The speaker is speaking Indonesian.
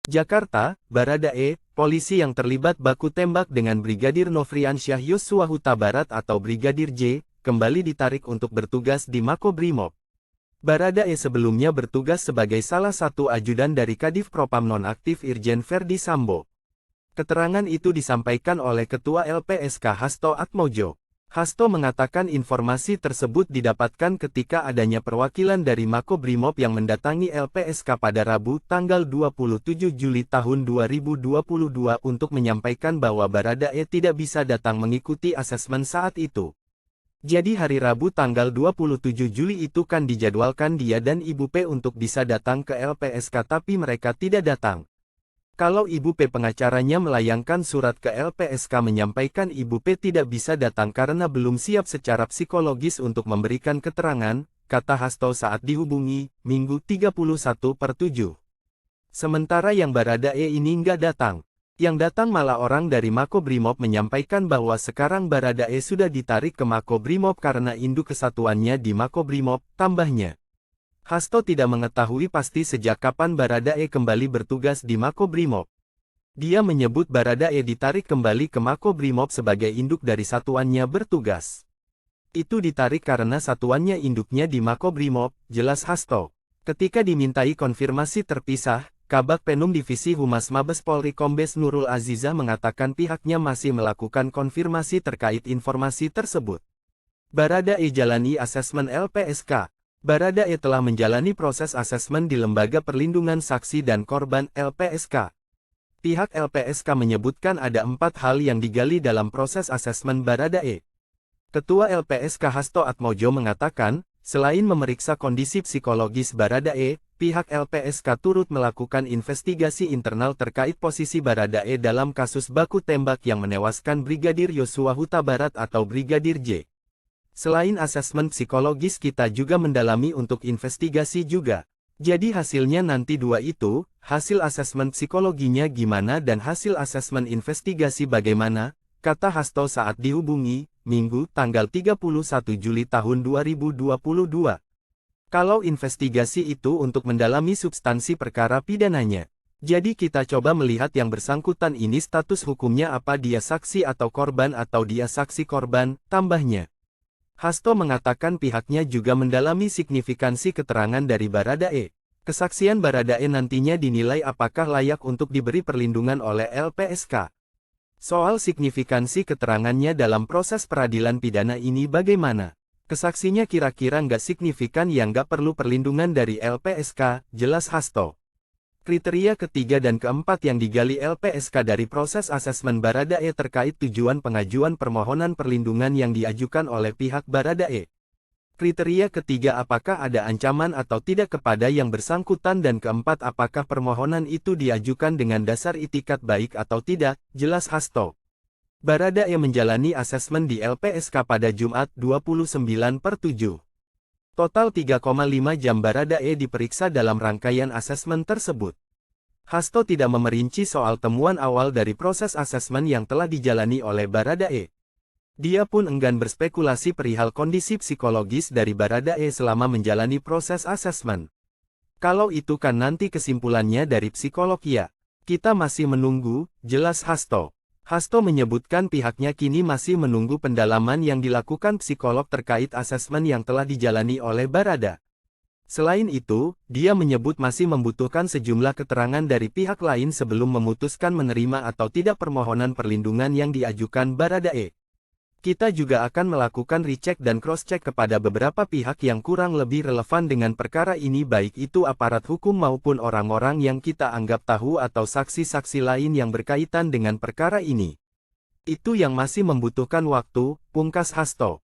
Jakarta, Baradae, polisi yang terlibat baku tembak dengan Brigadir Nofriansyah Yosua Huta Barat atau Brigadir J, kembali ditarik untuk bertugas di Makobrimob. Baradae sebelumnya bertugas sebagai salah satu ajudan dari Kadif Propam nonaktif Irjen Verdi Sambo. Keterangan itu disampaikan oleh Ketua LPSK Hasto Atmojo. Hasto mengatakan informasi tersebut didapatkan ketika adanya perwakilan dari Makobrimob yang mendatangi LPSK pada Rabu tanggal 27 Juli tahun 2022 untuk menyampaikan bahwa Baradae tidak bisa datang mengikuti asesmen saat itu. Jadi hari Rabu tanggal 27 Juli itu kan dijadwalkan dia dan Ibu P untuk bisa datang ke LPSK tapi mereka tidak datang. Kalau Ibu P pengacaranya melayangkan surat ke LPSK menyampaikan Ibu P tidak bisa datang karena belum siap secara psikologis untuk memberikan keterangan, kata Hasto saat dihubungi, Minggu 31/7. Sementara yang Baradae ini nggak datang. Yang datang malah orang dari Makobrimob menyampaikan bahwa sekarang Baradae sudah ditarik ke Makobrimob karena induk kesatuannya di Makobrimob, tambahnya. Hasto tidak mengetahui pasti sejak kapan Baradae kembali bertugas di Makobrimob. Dia menyebut Baradae ditarik kembali ke Makobrimob sebagai induk dari satuannya bertugas. Itu ditarik karena satuannya induknya di Makobrimob, jelas Hasto. Ketika dimintai konfirmasi terpisah, Kabag Penum Divisi Humas Mabes Polri Kombes Nurul Aziza mengatakan pihaknya masih melakukan konfirmasi terkait informasi tersebut. Baradae jalani asesmen LPSK. Baradae telah menjalani proses asesmen di Lembaga Perlindungan Saksi dan Korban (LPSK). Pihak LPSK menyebutkan ada 4 hal yang digali dalam proses asesmen Baradae. Ketua LPSK Hasto Atmojo mengatakan, selain memeriksa kondisi psikologis Baradae, pihak LPSK turut melakukan investigasi internal terkait posisi Baradae dalam kasus baku tembak yang menewaskan Brigadir Yosua Huta Barat atau Brigadir J. Selain asesmen psikologis kita juga mendalami untuk investigasi juga. Jadi hasilnya nanti dua itu, hasil asesmen psikologinya gimana dan hasil asesmen investigasi bagaimana, kata Hasto saat dihubungi, Minggu tanggal 31 Juli tahun 2022. Kalau investigasi itu untuk mendalami substansi perkara pidananya. Jadi kita coba melihat yang bersangkutan ini status hukumnya apa, dia saksi atau korban atau dia saksi korban, tambahnya. Hasto mengatakan pihaknya juga mendalami signifikansi keterangan dari Baradae. Kesaksian Baradae nantinya dinilai apakah layak untuk diberi perlindungan oleh LPSK. Soal signifikansi keterangannya dalam proses peradilan pidana ini bagaimana? Kesaksinya kira-kira nggak signifikan yang nggak perlu perlindungan dari LPSK, jelas Hasto. Kriteria ketiga dan keempat yang digali LPSK dari proses asesmen Baradae terkait tujuan pengajuan permohonan perlindungan yang diajukan oleh pihak Baradae. Kriteria ketiga apakah ada ancaman atau tidak kepada yang bersangkutan dan keempat apakah permohonan itu diajukan dengan dasar itikat baik atau tidak, jelas Hasto. Baradae menjalani asesmen di LPSK pada Jumat 29/7. Total 3,5 jam Baradae diperiksa dalam rangkaian asesmen tersebut. Hasto tidak memerinci soal temuan awal dari proses asesmen yang telah dijalani oleh Baradae. Dia pun enggan berspekulasi perihal kondisi psikologis dari Baradae selama menjalani proses asesmen. Kalau itu kan nanti kesimpulannya dari psikolog ya. Kita masih menunggu, jelas Hasto. Hasto menyebutkan pihaknya kini masih menunggu pendalaman yang dilakukan psikolog terkait asesmen yang telah dijalani oleh Barada. Selain itu, dia menyebut masih membutuhkan sejumlah keterangan dari pihak lain sebelum memutuskan menerima atau tidak permohonan perlindungan yang diajukan Baradae. Kita juga akan melakukan recheck dan cross-check kepada beberapa pihak yang kurang lebih relevan dengan perkara ini baik itu aparat hukum maupun orang-orang yang kita anggap tahu atau saksi-saksi lain yang berkaitan dengan perkara ini. Itu yang masih membutuhkan waktu, pungkas Hasto.